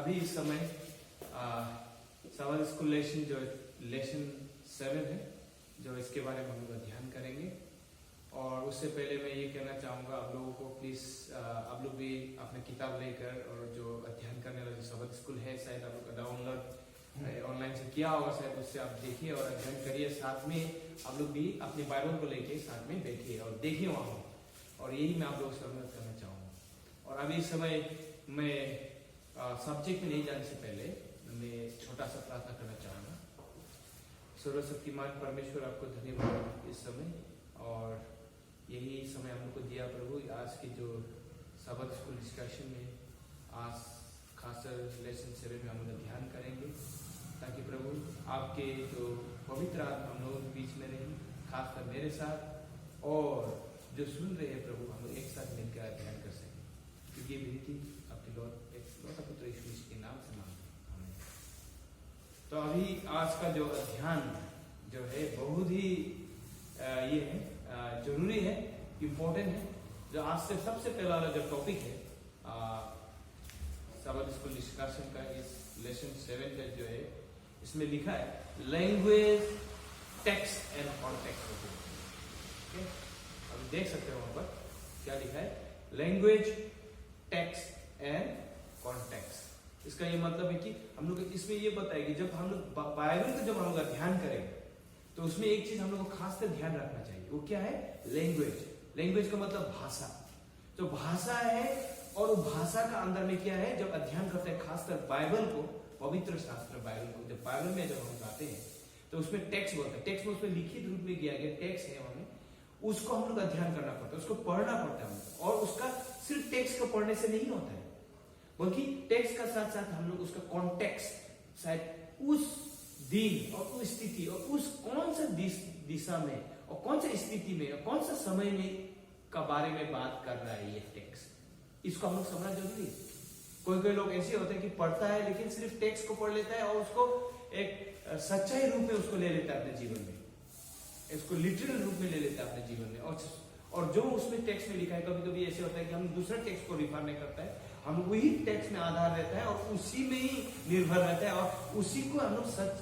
अभी इस समय समर स्कूल लेसन 7 है, जो इसके बारे में हम लोग ध्यान करेंगे। और उससे पहले मैं ये कहना चाहूँगा आप लोगों को, प्लीज़ आप लोग भी अपने किताब लेकर, और जो अध्ययन करने वाला जो सबक स्कूल है, शायद आप लोग का डाउनलोड ऑनलाइन से किया होगा, शायद उससे आप देखिए और अध्ययन करिए। साथ में आप लोग भी अपनी बाइबल को लेके साथ में बैठिए और देखिए वहाँ, और यही मैं आप लोगों से अनुरोध करना चाहूँगा। और अभी इस समय मैं सब्जेक्ट में नहीं जाने से पहले मैं छोटा सा प्रार्थना करना चाहूँगा। सर्वशक्तिमान परमेश्वर, आपको धन्यवाद इस समय, और यही समय हम लोग को दिया प्रभु। आज की जो सबक स्कूल डिस्कशन में, आज खासकर लेसन 7 में हम लोग ध्यान करेंगे, ताकि प्रभु आपके जो पवित्र आत्मा हम लोगों के बीच में रहे, खासकर मेरे साथ, और जो सुन रहे हैं प्रभु, हम लोग एक साथ मिलकर अध्ययन कर सकें, क्योंकि ये विनती आपके लौटा पुत्र यीशु मसीह के नाम से मांगते हैं। तो अभी आज का जो अध्ययन जो है बहुत ही ये है जरूरी है, इम्पोर्टेंट है। जो आज से सबसे पहला वाला जो टॉपिक है सबक स्कूल डिस्कशन का, इस लेसन 7 का जो है, इसमें लिखा है language, text and context. Okay, अब देख सकते हो वहां पर क्या लिखा है, लैंग्वेज, टेक्स्ट एंड कॉन्टेक्स्ट। इसका ये मतलब है कि हम लोग इसमें ये बताएगी, जब हम लोग बाइबल का जब हम लोग ध्यान करेंगे तो उसमें एक चीज हम लोग को खासकर ध्यान रखना चाहिए, वो क्या है, लैंग्वेज। लैंग्वेज का मतलब भाषा, जो भाषा है, और वो भाषा का अंदर में क्या है, जब अध्ययन करते हैं खासकर बाइबल को, पवित्र शास्त्र बाइबल को, जब बाइबल में जब हम जाते हैं तो उसमें टेक्स्ट बोलते हैं, टेक्स्ट में उसमें लिखित रूप में किया गया टेक्स्ट है, हमें उसको हम लोग अध्ययन करना पड़ता है, उसको पढ़ना पड़ता है। और उसका सिर्फ टेक्स्ट को पढ़ने से नहीं होता है, बल्कि टेक्स्ट का साथ साथ हम लोग उसका कॉन्टेक्स्ट, शायद उस दिन और उस स्थिति और उस कौन सा दिशा में और कौन सा स्थिति में और कौन सा समय में का बारे में बात कर रहा है ये टेक्स्ट, इसको हम लोग समझना जरूरी है। कोई लोग ऐसे होते हैं कि पढ़ता है लेकिन सिर्फ टेक्स्ट को पढ़ लेता है और उसको एक सच्चाई रूप में उसको ले लेता है अपने जीवन में, इसको लिटरल रूप में ले लेता है अपने जीवन में। और जो उसमें टेक्स्ट में लिखा है, कभी कभी ऐसे होता है कि हम दूसरा टेक्स्ट को रिफर नहीं करता है, हम वही टेक्स्ट में आधार रहता है और उसी में ही निर्भर रहता है, और उसी को हम लोग सच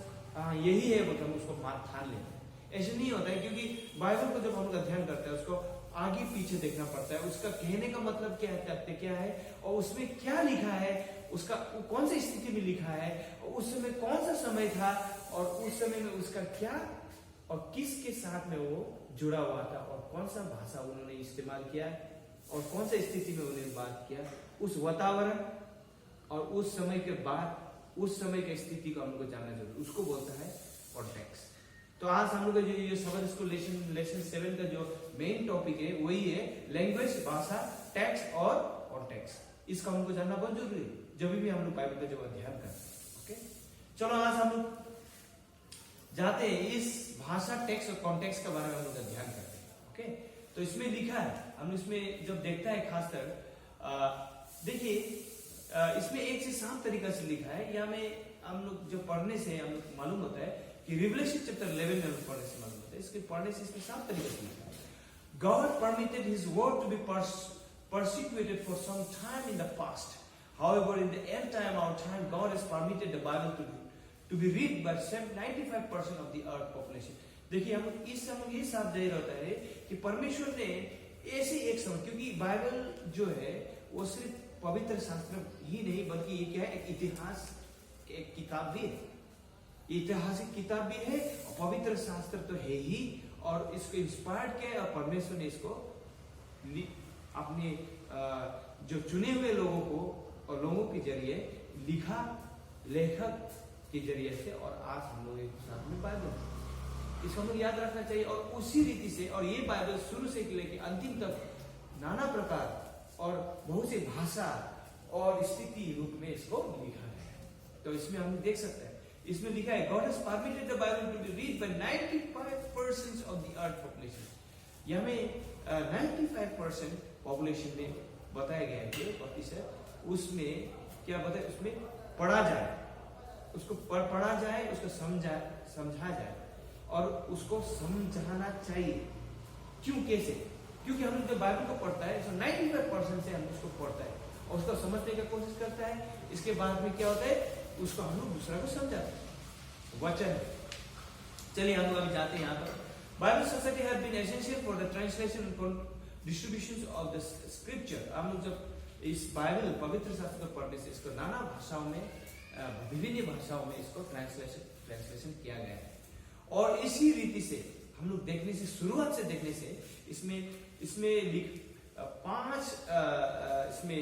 यही है बोलते हम उसको ठान लेते हैं। ऐसे नहीं होता है, क्योंकि बाइबल को जब हम लोग अध्ययन करते हैं उसको आगे पीछे देखना पड़ता है, उसका कहने का मतलब क्या है, क्या है, और उसमें क्या लिखा है, उसका कौन सी स्थिति में लिखा है, और उस समय कौन सा समय था, और उस समय में उसका क्या और किसके साथ में वो जुड़ा हुआ था, और कौन सा भाषा उन्होंने इस्तेमाल किया, और कौन सा स्थिति में उन्होंने बात किया, उस वातावरण और उस समय के बाद उस समय की स्थिति को हमको जानना जरूरी, उसको बोलता है कॉन्टेक्स्ट। तो आज हम लोग जो ये सबक स्कूल लेसन 7 का जो मेन टॉपिक है वही है लैंग्वेज, भाषा, टेक्स्ट और कॉन्टेक्स्ट। इसका हमको जानना बहुत जरूरी है जब भी हम लोग बाइबल का जब अध्ययन करते हैं। ओके, चलो आज हम लोग जाते हैं इस भाषा, टेक्स्ट और कॉन्टेक्स्ट के बारे में हम लोग अध्ययन करते हैं। ओके, तो इसमें लिखा है, हम इसमें जब देखता है खासकर देखिए, इसमें एक से 7 तरीका से लिखा है, या में हम लोग जो पढ़ने से हम लोग मालूम होता है कि रिवलेशन चैप्टर 11 में पढ़ने से मालूम होता है, इसके पढ़ने से इसमें 7 तरीके से लिखा है। God permitted His word to be persecuted for some time in the past. However, in the end time, our time, God has permitted the Bible to be read by 95% of the earth population. देखिए, हम इस समय ये साफ जाहिर होता है कि परमेश्वर ने ऐसे एक समय, क्योंकि बाइबल जो है वो सिर्फ पवित्र शास्त्र ही नहीं, बल्कि ये क्या है, एक इतिहास, एक किताब भी है, ऐतिहासिक किताब भी है, और पवित्र शास्त्र तो है ही, और इसको इंस्पायर्ड किया है, और परमेश्वर ने इसको अपने जो चुने हुए लोगों को और लोगों के जरिए लिखा, लेखक के जरिए से, और आज हम लोग एक साथ में बाइबल, इसको हमें याद रखना चाहिए। और उसी रीति से, और ये बाइबल शुरू से लेकर अंतिम तक नाना प्रकार और बहुत सी भाषा और स्थिति रूप में इसको लिखा है। तो इसमें हम देख सकते हैं, इसमें लिखा है God has permitted the Bible to be read by 95% of the earth population. यहाँ में 95% पॉपुलेशन में बताया गया है कि प्रतिशत, उसमें क्या बताया, उसमें पढ़ा जाए, उसको पढ़ा जाए, उसको समझा जाए, और उसको समझाना चाहिए। क्यों, कैसे? क्योंकि हम जब बाइबल को पढ़ता है तो 95% से हम उसको पढ़ता है, और उसको समझने की कोशिश करता है। इसके बाद में क्या होता है, उसको हम लोग दूसरा को समझाते हैं। वचन, चलिए हम लोग अभी जाते हैं यहाँ पर। Bible society have been essential for the translation and distribution of the scripture. हम लोग जब इस बाइबल पवित्र शास्त्र को पढ़ने से इसको नाना भाषाओं में, विभिन्न भाषाओं में इसको ट्रांसलेशन किया गया है। और इसी रीति से हम लोग देखने से, शुरुआत से देखने से, इसमें 5 इसमें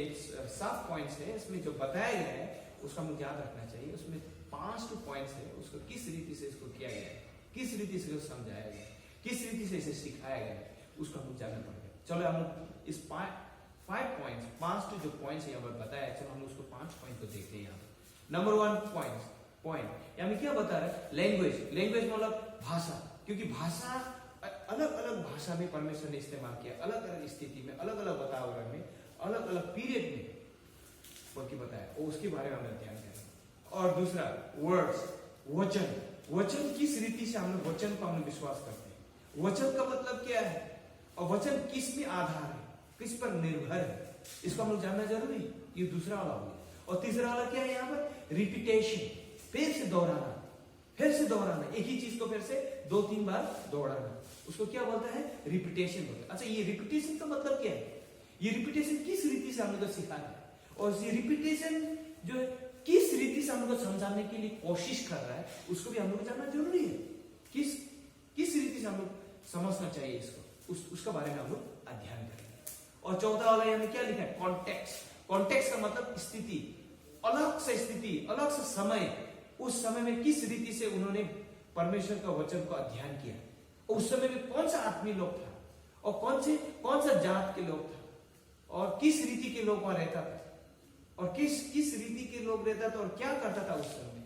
7 पॉइंट्स है। इसमें जो बताया गया है उसका हमें याद रखना चाहिए। उसमें 5 पॉइंट्स है, उसको किस रीति से इसको किया गया है, किस रीति से समझाया गया है, किस रीति से इसे सिखाया गया है, उसको हमको जानना पड़ेगा। चलो हम लोग इस 5 पॉइंट्स, 5 जो पॉइंट्स यहाँ पर बताया है, चलो हम उसको 5 पॉइंट को देखते हैं। यहाँ पर नंबर 1 पॉइंट यहाँ में क्या बता रहा है, लैंग्वेज मतलब भाषा। क्योंकि भाषा अलग अलग भाषा में परमेश्वर ने इस्तेमाल किया, अलग अलग स्थिति में, अलग अलग वातावरण में, अलग अलग पीरियड में बोल के बताया, और उसके बारे में हम ध्यान करें। और दूसरा वर्ड्स, वचन किस रीति से हम लोग वचन को हम विश्वास करते हैं, वचन का मतलब क्या है, और वचन किस में आधार है, किस पर निर्भर है, इसको हम लोग जानना जरूरी। ये दूसरा वाला हो गया। और तीसरा वाला क्या है यहाँ पर, रिपीटेशन, फिर से दोहराना, एक ही चीज को फिर से 2-3 बार दोहराना, उसको क्या बोलता है, रिपीटेशन बोलता है। अच्छा, ये रिपीटेशन का मतलब क्या है, ये रिपीटेशन किस रीति से हम लोग को सिखाना है, और ये रिपीटेशन जो है किस रीति से हम लोग को समझाने के लिए कोशिश कर रहा है, उसको भी हम लोग को जानना जरूरी है। किस रीति से हम लोग समझना चाहिए इसको, उसका बारे में हम लोग अध्ययन करेंगे। और चौथा वाला यहाँ में क्या लिखा है, कॉन्टेक्स्ट का मतलब स्थिति, अलग से स्थिति, अलग से समय, उस समय में किस रीति से उन्होंने परमेश्वर का वचन को अध्ययन किया, उस समय में कौन सा आदमी लोग था, और कौन सा जात के लोग था, और किस रीति के लोग वहां रहता था, और किस रीति के लोग रहता था, और क्या करता था उस समय में,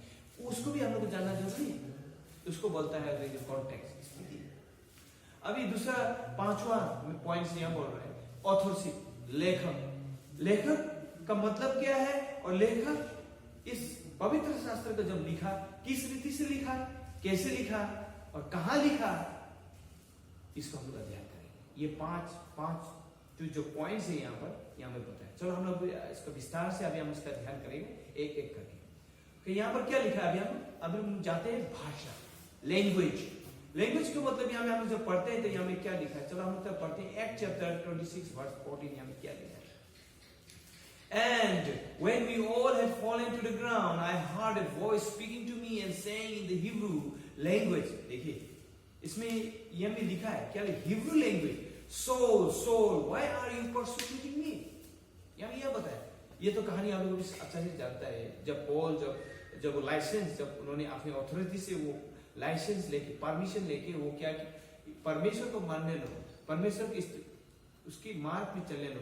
उसको भी हम लोग को जानना जरूरी है। उसको बोलता है कॉन्टेक्स्ट, स्थिति। अभी दूसरा 5वां पॉइंट यहाँ बोल रहे हैं, ऑथरशिप, लेखक का मतलब क्या है, और लेखक इस पवित्र शास्त्र को जब लिखा, किस रीति से लिखा, कैसे लिखा, और कहां लिखा, इसको हम लोग अध्ययन करेंगे। ये 5 जो पॉइंट्स है यहाँ में बताया। चलो हम लोग इसका विस्तार से अभी हम इसका अध्ययन करेंगे एक एक करके। तो यहाँ पर क्या लिखा है, अभी हम जाते हैं भाषा, लैंग्वेज के मतलब यहाँ में हम जब पढ़ते हैं तो यहाँ में क्या लिखा है, चलो हम तब पढ़ते हैं। एक्ट चैप्टर 26 वर्स 14 यहाँ में क्या लिखा है, And when we all had fallen to the ground, I heard a voice speaking to me and saying in the Hebrew language, देखिए इसमें यह में लिखा है क्या, Hebrew language, Saul, why are you persecuting me? यहाँ यह बताया। ये तो कहानी आप लोग अच्छा से जानता है। जब पॉल जब लाइसेंस, जब उन्होंने अपनी अथॉरिटी से वो लाइसेंस लेके, परमिशन लेके, वो क्या कि परमेश्वर को मानने लो, परमेश्वर की उसकी मार्ग में चलने लो,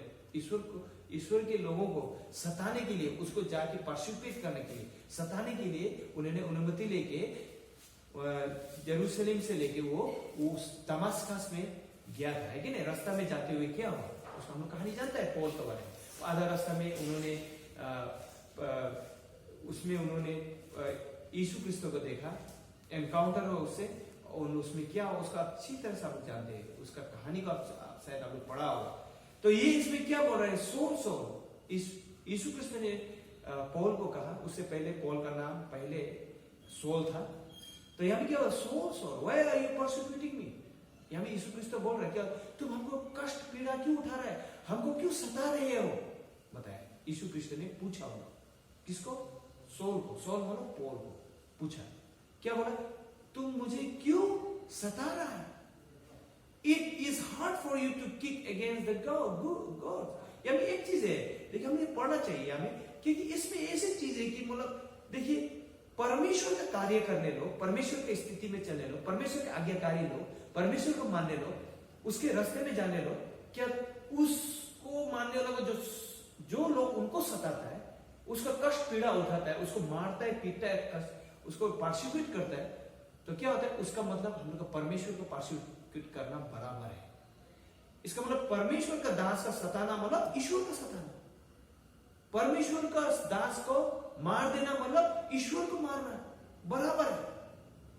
ईश्वर के लोगों को सताने के लिए, उसको जाके परसिक्यूट करने के लिए, सताने के लिए उन्होंने अनुमति लेके यरूशलेम से लेके वो दमास्कस में गया था, है कि नहीं। रास्ता में जाते हुए क्या हुआ, उसको हम लोग कहानी जानता है पॉल के बारे में। आधा रास्ता में उन्होंने उसमें उन्होंने यीशु क्रिस्त को देखा, एनकाउंटर हुआ उससे, और उसमें क्या हुआ उसका अच्छी तरह से आप जानते हैं, उसका कहानी को आप शायद आप लोग पढ़ा होगा। तो ये इसमें क्या बोल रहा है, सोल यीशु क्रिस्त ने पॉल को कहा, उससे पहले पॉल का नाम पहले सोल था। तो यहाँ पे क्या हुआ, सोल व्हाई आर यू परसिक्यूटिंग मी। यहाँ पे यीशु क्रिस्त बोल रहा है क्या, तुम हमको कष्ट पीड़ा क्यों उठा रहे हैं, हमको क्यों सता रहे हो, बताया। यीशु क्रिस्त ने पूछा होगा किसको, सोल को, सोल बोलो पॉल को पूछा, क्या बोला, तुम मुझे क्यों सता रहा है। It is hard for you to kick against the God. यानी एक चीज है, देखिए हमें पढ़ना चाहिए हमें, क्योंकि इसमें ऐसी चीज है कि मतलब देखिए परमेश्वर का कार्य करने लो, परमेश्वर की स्थिति में चलने लो, परमेश्वर के आज्ञाकारी लो, परमेश्वर को मानने लो, उसके रास्ते में जाने लो। क्या उसको मानने वाला जो लोग उनको सताता है, उसका कष्ट पीड़ा उठाता है, उसको मारता है, पीटता है, उसको परसिक्यूट करता है, तो क्या होता है, उसका मतलब हम लोग का परमेश्वर को परसिक्यूट करना बराबर है। इसका मतलब परमेश्वर का दास का सताना मतलब ईश्वर का सताना, परमेश्वर का दास को मार देना मतलब ईश्वर को मारना बराबर है।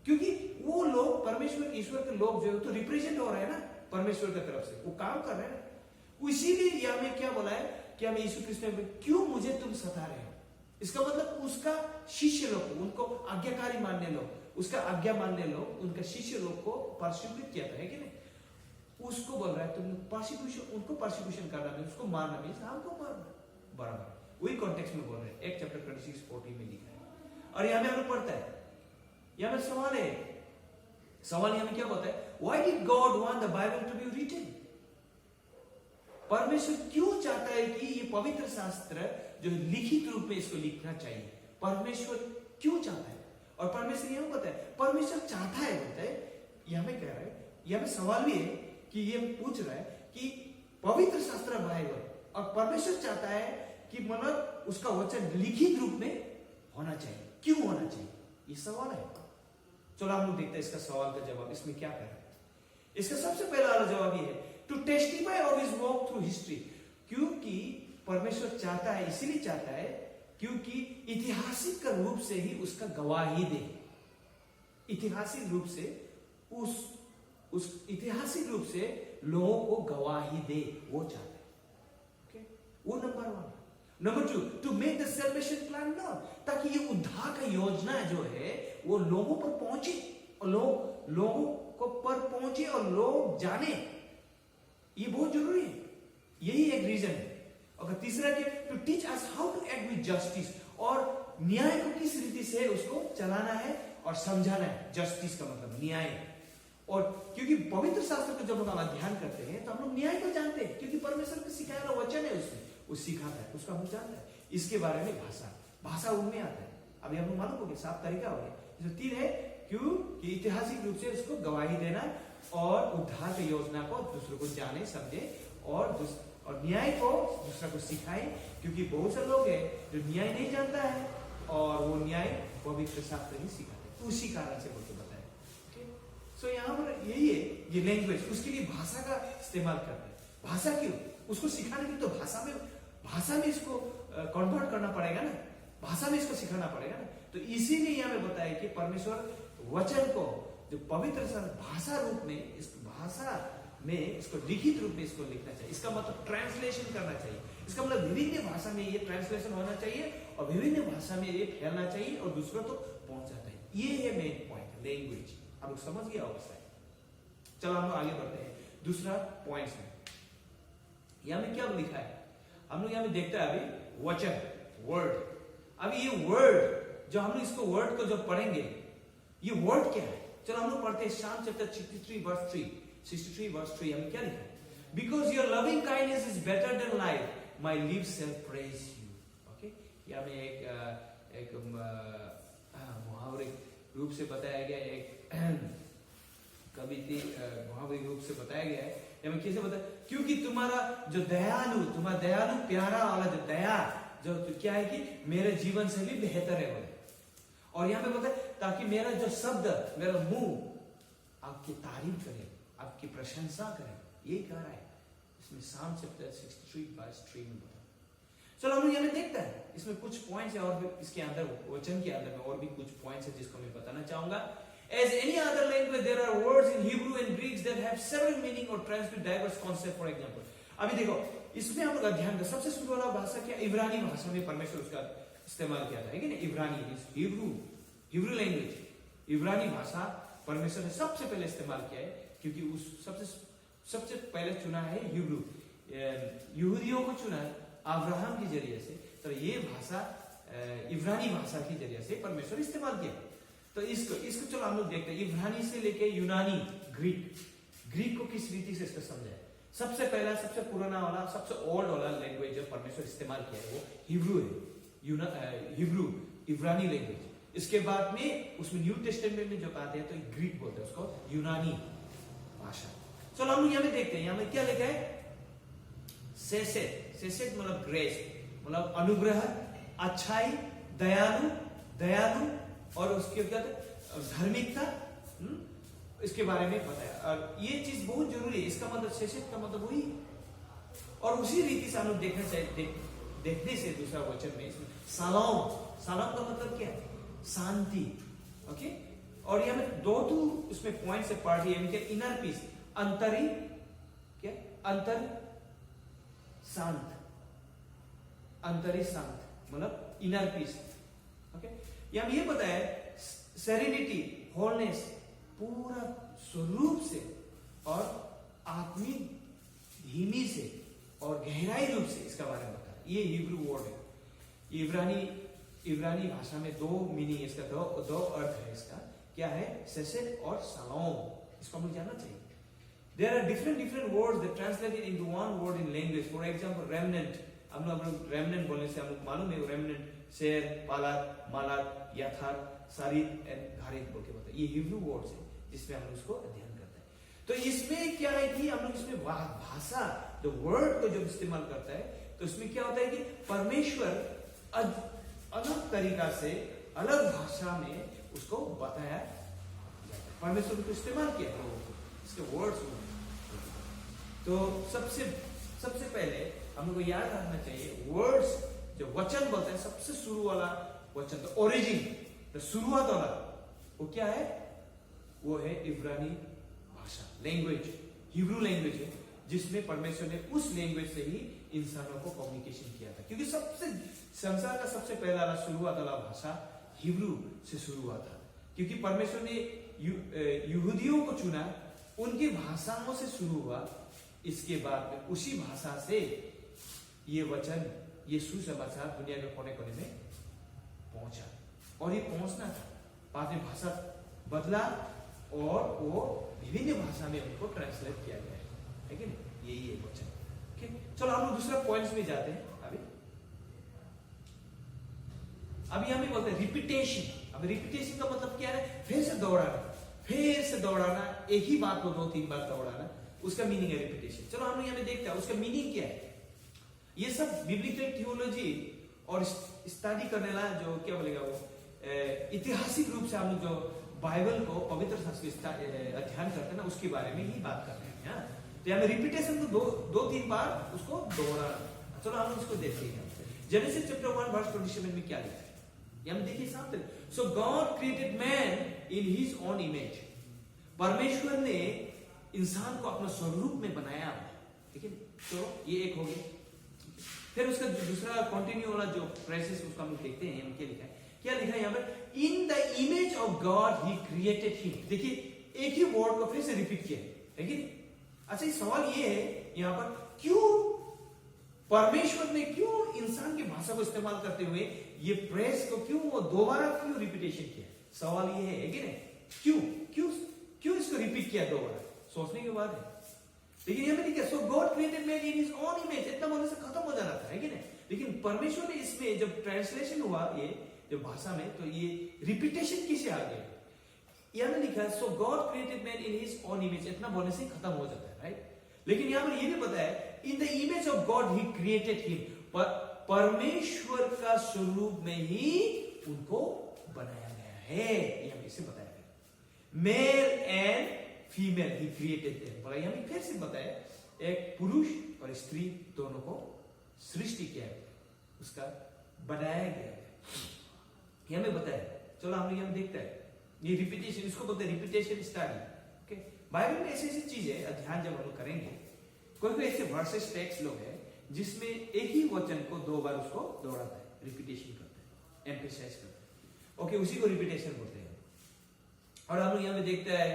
क्योंकि वो लोग परमेश्वर ईश्वर के लोग जो है तो रिप्रेजेंट हो रहे हैं ना परमेश्वर की तरफ से, वो काम कर रहे हैं। इसीलिए यहाँ में क्या बोला है कि हमें यीशु कृष्ण में क्यों मुझे तुम सता रहे हो। इसका मतलब उसका शिष्य लोग को, उनको आज्ञाकारी मानने लोग, उसका आज्ञा मानने लोग, उनका शिष्य लोग को परसिक्यूट किया था, है कि नहीं। उसको बोल रहा है तुम परसिक्यूशन, उनको परसिक्यूशन करना नहीं, उसको मारना नहीं, हमको मारना बराबर। वही कॉन्टेक्स्ट में बोल रहे हैं, एक चैप्टर 26:40 में लिखा है। और यहाँ में हमें पढ़ता है, यहाँ में सवाल है, सवाल यहाँ में क्या होता है, why did God want the Bible to be written. परमेश्वर क्यों चाहता है कि ये पवित्र शास्त्र जो लिखित रूप में इसको लिखना चाहिए, परमेश्वर क्यों चाहता है। और परमेश्वर यह पता है, परमेश्वर चाहता है बोलता है, यह में कह रहा है, यह में सवाल भी है कि ये पूछ रहा है कि पवित्र शास्त्र बाइबल, और परमेश्वर चाहता है कि मतलब उसका वचन लिखित रूप में होना चाहिए, क्यों होना चाहिए, ये सवाल है। चलो हम लोग देखते हैं इसका सवाल का जवाब, इसमें क्या कर रहा है। इसका सबसे पहला वाला जवाब ये है, to testify of his work through history. क्योंकि परमेश्वर चाहता है, इसीलिए चाहता है क्योंकि ऐतिहासिक रूप से ही उसका गवाही दे, ऐतिहासिक रूप से उस ऐतिहासिक रूप से लोगों को गवाही दे, वो चाहता है। ओके, वो number 1। Number 2, to make the salvation plan now, ताकि ये उद्धार का योजना जो है वो लोगों पर पहुंचे, और लोगों को पर पहुंचे और लोग जाने, ये बहुत जरूरी है, यही एक रीजन है। और तीसरा क्या, to teach us how to act with justice, और न्याय को किस रीति से उसको चलाना है और समझाना है। जस्टिस का मतलब न्याय। और क्योंकि पवित्र शास्त्र को जब हम अध्ययन करते हैं तो हम लोग न्याय को जानते हैं, क्योंकि परमेश्वर का सिखाया हुआ वचन है, उसमें वो सिखाता है, उसका हम जानता है। इसके बारे में भाषा उनमें आता है। अभी हम लोग मालूम हो गया, 7 तरीका हो गया। जो 3 है, क्यों कि ऐतिहासिक रूप से उसको गवाही देना और उद्धार की योजना को दूसरों को जाने समझे, और न्याय को दूसरा को सिखाए, क्योंकि बहुत से लोग हैं जो न्याय नहीं जानता है और वो न्याय पवित्र शास्त्र ही सिखाते हैं, उसी कारण से बोलते बताया। सो यहाँ पर यही है, ये लैंग्वेज, उसके लिए भाषा का इस्तेमाल करते हैं। भाषा क्यों, उसको सिखाने के लिए तो भाषा में इसको कन्वर्ट करना पड़ेगा ना, भाषा में इसको सिखाना पड़ेगा ना। तो इसीलिए यहाँ में बताया कि परमेश्वर वचन को जो पवित्र भाषा रूप में, इस भाषा में इसको लिखित रूप में इसको लिखना चाहिए। इसका मतलब ट्रांसलेशन करना चाहिए, इसका मतलब विभिन्न भाषा में ये ट्रांसलेशन होना चाहिए और विभिन्न भाषा में ये फैलना चाहिए और दूसरों तक पहुंचाना चाहिए। ये है मेन पॉइंट, लैंग्वेज। आप लोग समझ गया होगा। चलो हम लोग आगे बढ़ते हैं दूसरा पॉइंट में। यहां में क्या लिखा है, हम लोग यहां में देखते हैं अभी वचन, वर्ड। अभी ये वर्ड जो हम लोग इसको वर्ड को जब पढ़ेंगे, ये वर्ड क्या है, चलो हम लोग पढ़ते हैं शाम चैप्टर 63 वर्स 3। हमें क्या लिखा है, because your loving kindness is better than life, my lips shall praise you. Okay, यहाँ में एक मुहावरे रूप से बताया गया, एक कविता मुहावरे रूप से बताया गया है। यहाँ में कैसे बताया, क्योंकि तुम्हारा दयालु प्यारा वाला जो दया जो तो क्या है कि मेरे जीवन से भी बेहतर है बोले। और यहाँ पे बताया ताकि मेरा जो शब्द, मेरा मुंह आपकी तारीफ करे, आपकी प्रशंसा करे, यही कह रहा है इसमें शाम चैप्टर 63 वर्स 3 में बताया। चलो हम लोग यहाँ देखते हैं, इसमें कुछ पॉइंट्स है और भी इसके अंदर, वचन के अंदर में और भी कुछ पॉइंट्स है जिसको मैं बताना चाहूंगा। As any other language, there are words in Hebrew and Greek that have several meaning or transmit diverse concepts. For example, अभी देखो इसमें हम लोग अध्ययन का सबसे शुरू वाला भाषा क्या, इब्रानी भाषा में परमेश्वर उसका इस्तेमाल किया था, है कि नहीं। इब्रानी हिब्रू लैंग्वेज, इब्रानी भाषा परमेश्वर ने सबसे पहले इस्तेमाल किया है, क्योंकि उस सबसे पहले चुना है हिब्रू, यहूदियों को चुना अब्राहम के जरिए से। तो ये भाषा इब्रानी भाषा के जरिए से परमेश्वर इस्तेमाल किया। तो इसको चलो हम लोग देखते हैं, इब्रानी से लेके यूनानी, ग्रीक को किस रीति से इसको समझा है। सबसे पहला, सबसे पुराना वाला, सबसे ओल्ड वाला लैंग्वेज जो परमेश्वर इस्तेमाल किया है वो हिब्रू है, हिब्रू इब्रानी लैंग्वेज। इसके बाद में उसमें न्यू टेस्टामेंट में जो आते हैं तो ग्रीक बोलते हैं उसको, यूनानी भाषा। चलो हम यहाँ में देखते हैं, यहाँ में क्या लिखा है, सेसेट मतलब ग्रेस, मतलब अनुग्रह, अच्छाई, दयालु और उसके बाद धार्मिकता, इसके बारे में बताया। और ये चीज बहुत जरूरी है, इसका मतलब सेसेट का मतलब वही। और उसी रीति से हम लोग देखना चाहिए, देखने से दूसरा वचन में इसमें सलाम का मतलब क्या है, शांति। ओके, और यहाँ में दो उसमें पॉइंट से पढ़ रही है, इनर पीस, अंतर शांत, आंतरिक शांत, मतलब इनर पीस। ओके, यहाँ ये बताया सेरेनिटी, होलनेस, पूरा स्वरूप से और आत्मिक धीमी से और गहराई रूप से इसका बारे में बताया। ये हिब्रू वर्ड है। इब्रानी भाषा में दो मीनिंग, इसका दो अर्थ है इसका। क्या है? सेसेड और शालोम। इसको हमें जानना चाहिए। There are different words that translated into one word in language. For example, remnant. हम लोग remnant बोलने से हम लोग मालूम है remnant शेर, पालात, मालात, याथार, सारित एंड घारित बोल के बताया। ये हिब्रू वर्ड्स है जिसमें हम लोग उसको अध्ययन करते हैं। तो इसमें क्या है कि हम लोग इसमें भाषा, जो वर्ड को जब इस्तेमाल करता है तो इसमें क्या होता है कि परमेश्वर अलग तरीका से अलग भाषा में उसको बताया जाता है। परमेश्वर को इस्तेमाल किया लोगों को, इसके वर्ड्स। तो सबसे पहले हम लोग को याद रखना चाहिए वर्ड्स, जो वचन बोलते हैं, सबसे शुरू वाला वचन, तो ओरिजिन, तो शुरुआत वाला वो क्या है? वो है इब्रानी भाषा, लैंग्वेज, हिब्रू लैंग्वेज है, जिसमें परमेश्वर ने उस लैंग्वेज से ही इंसानों को कम्युनिकेशन किया था। क्योंकि संसार का सबसे पहला शुरुआत वाला भाषा हिब्रू से शुरू हुआ था। क्योंकि परमेश्वर ने यहूदियों को चुना, उनकी भाषाओं से शुरू हुआ। इसके बाद में उसी भाषा से ये वचन, ये सुसमाचार दुनिया के कोने कोने में पहुंचा, और ये पहुंचना था। बाद में भाषा बदला और वो विभिन्न भाषा में उनको ट्रांसलेट किया गया है कि नहीं? यही है वचन। चलो हम लोग दूसरा पॉइंट्स में जाते हैं। अभी हम बोलते हैं रिपीटेशन। अब रिपीटेशन का मतलब क्या है? फिर से दौड़ाना, एक ही बात को 2-3 बार दौड़ाना, उसका मीनिंग है रिपीटेशन। चलो हम लोग यहाँ देखते हैं उसका मीनिंग क्या है। ये सब बिब्लिकल थियोलॉजी और स्टडी करने वाला जो क्या बोलेगा वो ऐतिहासिक रूप से हम लोग जो बाइबल को पवित्र शास्त्र अध्ययन करते हैं ना, उसके बारे में ही बात कर रहे हैं। तो यहाँ रिपीटेशन को 2-3 बार उसको दोहराना। चलो हम लोग उसको देखते हैं। जेनेसिस चैप्टर 1 वर्स 27 में क्या लिखा है? हम देखिए साथ। So God created man in his own image. परमेश्वर ने इंसान को अपना स्वरूप में बनाया, ठीक है? तो ये एक हो गया। फिर उसका दूसरा कंटिन्यू वाला जो प्रेसेस उसका हम देखते हैं। क्या लिखा है? क्या लिखा है यहाँ पर? In the image of God he created him. देखिए एक ही वर्ड को फिर से रिपीट किया है कि नहीं? अच्छा, सवाल ये है यहाँ पर, क्यों परमेश्वर ने क्यों इंसान की भाषा को इस्तेमाल करते हुए ये प्रेस को क्यों दोबारा क्यों रिपीटेशन किया? सवाल ये है कि नहीं? क्यों इसको रिपीट किया दोबारा? सोचने के बाद है। लेकिन यह नहीं क्या? So God created man in his own image, इतना बोलने से खत्म हो जाना था, है कि नहीं? लेकिन परमेश्वर ने इसमें जब ट्रांसलेशन हुआ ये जो भाषा में, तो ये रिपीटेशन किसे आ गया? यहां लिखा है so God created man in his own image, इतना बोलने से खत्म हो जाता है, राइट? लेकिन यहां पर ये भी बताया in the image of God he created him. परमेश्वर का स्वरूप में ही उनको बनाया गया है, यह इसे बताया गया। Male and female he created them. बोला यहां फिर से बताया, एक पुरुष और स्त्री दोनों को सृष्टि किया है, उसका बनाया गया है, यहां में बताया। चलो हम यहां देखते हैं ये रिपीटेशन, इसको बोलते हैं रिपीटेशन स्टडी। ओके, बाइबल में ऐसी ऐसी चीजें अध्ययन जब हम लोग करेंगे, कोई ऐसे वर्सेस टेक्स्ट लोग हैं जिसमें एक ही वचन को 2 बार उसको दोहराता है, रिपीटेशन करते हैं, एम्फेसाइज करते हैं। ओके, उसी को रिपीटेशन बोलते हैं। और हम लोग यहां में देखते हैं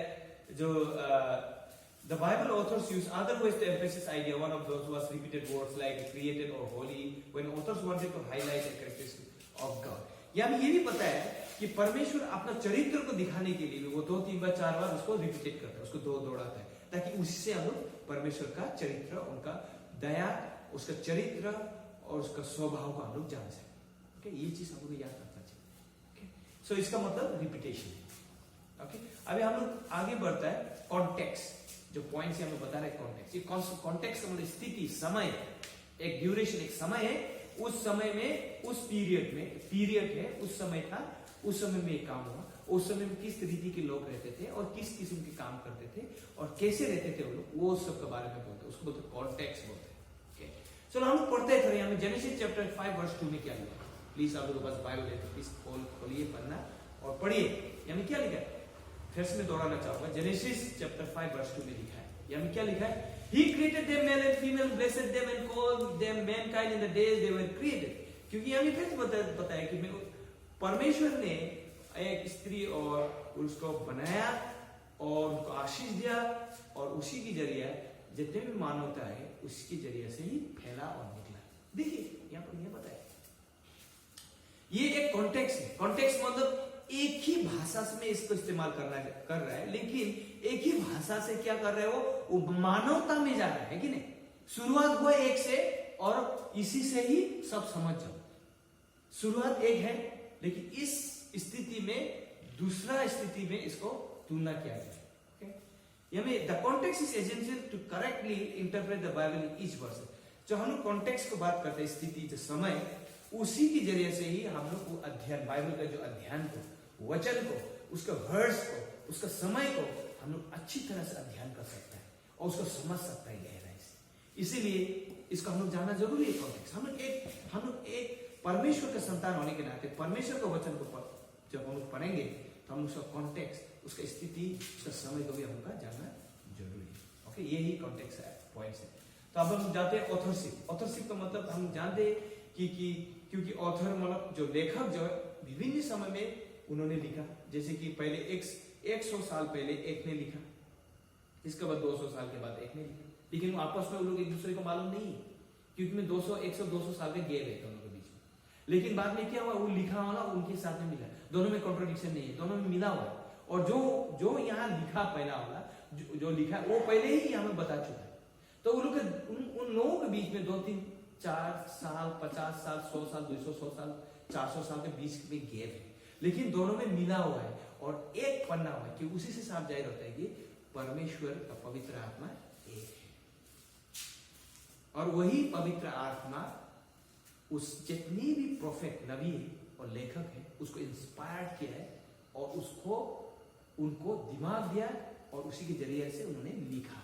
जो the Bible authors use other ways to emphasize idea. One of those was repeated words like created or holy when authors wanted to highlight the characteristics of God. यहाँ ये भी पता है कि परमेश्वर अपना चरित्र को दिखाने के लिए वो 2-3 बार 4 बार उसको रिपीटेट करता है, उसको दोहराता है, ताकि उससे हम लोग परमेश्वर का चरित्र, उनका दया, उसका चरित्र और उसका स्वभाव को हम लोग जान सकें। ओके, ये चीज हम लोग याद रखना चाहिए। ओके, सो इसका मतलब रिपीटेशन है। ओके, अभी हम लोग आगे बढ़ता है कॉन्टेक्स्ट, जो पॉइंट से हमें बता रहे हैं कॉन्टेक्स्ट। ये कॉन्टेक्स्ट का मतलब स्थिति, समय, एक ड्यूरेशन, एक समय है, उस समय में, उस पीरियड में, पीरियड है, उस समय था, उस समय में काम हुआ, उस समय में किस तरीके के लोग रहते थे और किस किस्म के काम करते थे और कैसे रहते थे वो लोग, वो सब के बारे में बोलते हैं, उसको बोलते हैं कॉन्टेक्स्ट बोलते हैं। चलो हम लोग पढ़ते हैं यहाँ में जेनेसिस चैप्टर 5 वर्स 2 में क्या लिखा है। प्लीज आप लोगों के पास बाइबल है तो प्लीज खोलिए पढ़ना और पढ़िए। यहाँ में क्या लिखा है, फिर से मैं दोहराना चाहूंगा। जेनेसिस चैप्टर 5 वर्स 2 में लिखा है, यहाँ में क्या लिखा है? He created them male and female, blessed them and called them mankind in the days they were created. क्योंकि हमें फिर बताया कि परमेश्वर ने एक स्त्री और उसको बनाया और उनको आशीष दिया, और उसी की जरिए जितने भी मानवता है उसके जरिए से ही फैला और निकला। देखिए यहाँ पर यह बताया, ये एक कॉन्टेक्स्ट है। कॉन्टेक्स्ट मतलब एक ही भाषा में इसको इस्तेमाल कर रहा है, लेकिन एक ही भाषा से क्या कर रहे हो, वो मानवता में जा रहा है कि नहीं। शुरुआत हुआ एक से और इसी से ही सब समझ जाओ। शुरुआत एक है, लेकिन इस स्थिति में दूसरा स्थिति में इसको तुलना किया गया। The context is essential to correctly interpret the Bible in each verse. जो हम लोग कॉन्टेक्स्ट को बात करते हैं, स्थिति, जो समय, उसी के जरिए से ही हम लोग को अध्ययन, बाइबल का जो अध्ययन को, वचन को, उसका वर्ड्स को, उसका समय को हम लोग अच्छी तरह से अध्ययन कर सकते हैं और उसको समझ सकते हैं गहराई से। इसीलिए इसको हम लोग जानना जरूरी है। कॉन्टेक्स्ट हम लोग एक परमेश्वर का संतान होने के नाते परमेश्वर का वचन को जब हम लोग पढ़ेंगे तो हम उसका कॉन्टेक्स्ट, उसका स्थिति, उसका समय को भी हम लोग का जानना जरूरी है। ओके, यही कॉन्टेक्स्ट है, पॉइंट्स है। तो अब हम जाते हैं ऑथरशिप। ऑथरशिप का मतलब हम जानते हैं कि क्योंकि ऑथर मतलब जो लेखक जो है विभिन्न समय में उन्होंने लिखा। जैसे कि पहले 100 साल पहले एक ने लिखा, इसके बाद 200 साल के बाद एक ने लिखा, लेकिन आपस में वो लोग एक दूसरे को मालूम नहीं है, क्योंकि में 100-200 साल के गैप है दोनों के बीच में। लेकिन बाद में क्या हुआ, वो लिखा वाला उनके साथ में मिला, दोनों में कॉन्ट्रोडिक्शन नहीं है, दोनों में मिला हुआ है। और जो यहाँ लिखा पहला वाला जो लिखा वो पहले ही हमें बता चुका है। तो उन लोगों के बीच में 2-3-4 साल, 50 साल, 100 साल, 200 साल, 400 साल के बीच में गैप है, लेकिन दोनों में मिला हुआ है और एक पन्ना हुआ है, कि उसी से साफ जाहिर होता है कि परमेश्वर का पवित्र आत्मा एक है। और वही पवित्र आत्मा उस जितनी भी प्रोफेट, नबी और लेखक है उसको इंस्पायर्ड किया है और उनको दिमाग दिया और उसी के जरिए से उन्होंने लिखा।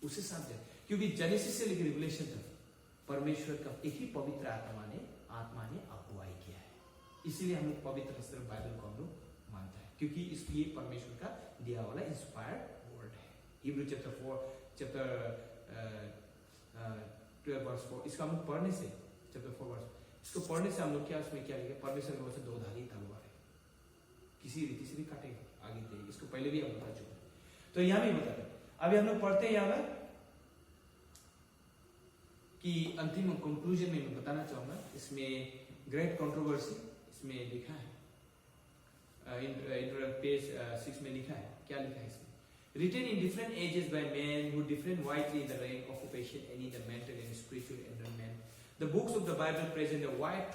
उसे साफ जाए, क्योंकि जेनेसिस से लेकर रिवलेशन तक परमेश्वर का एक ही पवित्र आत्मा ने अगुवाई किया है। इसीलिए हम लोग पवित्र शास्त्र बाइबल को हम लोग मानते हैं, क्योंकि इसलिए परमेश्वर का दिया वाला इंस्पायर्ड वर्ड है। हिब्रू चैप्टर 12 वर्स 4, इसका हम लोग पढ़ने से, चैप्टर 4 वर्स, इसको पढ़ने से हम लोग क्या उसमें क्या लिखा, परमेश्वर की ओर से 2 धारी तलवार है, किसी रीति से भी काटेगा, आगे देगा। इसको पहले भी हम बता चुके हैं, तो यहां भी बताते हैं। अभी हम लोग पढ़ते हैं यहां पर कि अंतिम कंक्लूजन में मैं बताना चाहूंगा, इसमें ग्रेट कंट्रोवर्सी इसमें लिखा है, पेज 6 में लिखा है। क्या लिखा है इसमें? Written in different ages by men who differ widely in the rank, occupation, and in the mental and spiritual environment, the books of the Bible present a wide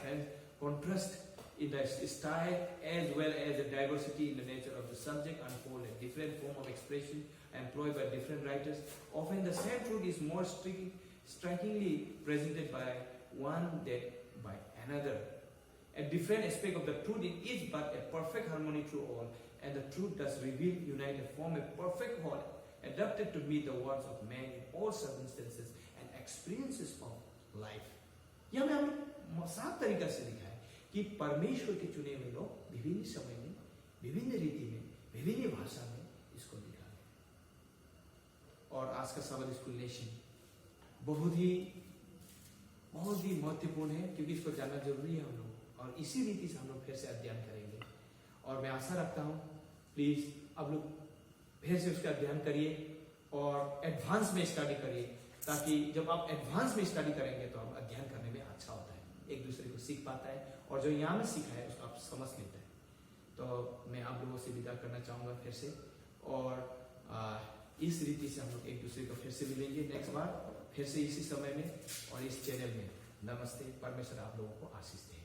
contrast in the style as well as the diversity in the nature of the subject, unfold a different form of expression employed by different writers. Often the same truth is more strikingly presented by one than by another. A different aspect of the truth in each, but a perfect harmony through all, and the truth does reveal, unite, and form a perfect whole, adapted to meet the wants of man in all circumstances and experiences of life. यह में हम साफ तरीका से लिखा है कि परमेश्वर के चुने हुए लोग विभिन्न समय में, विभिन्न रीति में, विभिन्न भाषा में इसको लिखा है। और आज का सबद स्कूल नेशन बहुत ही महत्वपूर्ण है, क्योंकि इसको जानना जरूरी है हम लोग, और इसी रीति से हम लोग फिर से अध्ययन करेंगे। और मैं आशा रखता हूँ प्लीज आप लोग फिर से उसका अध्ययन करिए और एडवांस में स्टडी करिए, ताकि जब आप एडवांस में स्टडी करेंगे तो आप अध्ययन करने में अच्छा होता है, एक दूसरे को सीख पाता है, और जो यहाँ में सीखा है उसको आप समझ लेते हैं। तो मैं आप लोगों से विदा करना चाहूँगा फिर से, और इस रीति से हम लोग एक दूसरे को फिर से मिलेंगे नेक्स्ट बार, फिर से इसी समय में और इस चैनल में। नमस्ते, परमेश्वर आप लोगों को आशीष दे।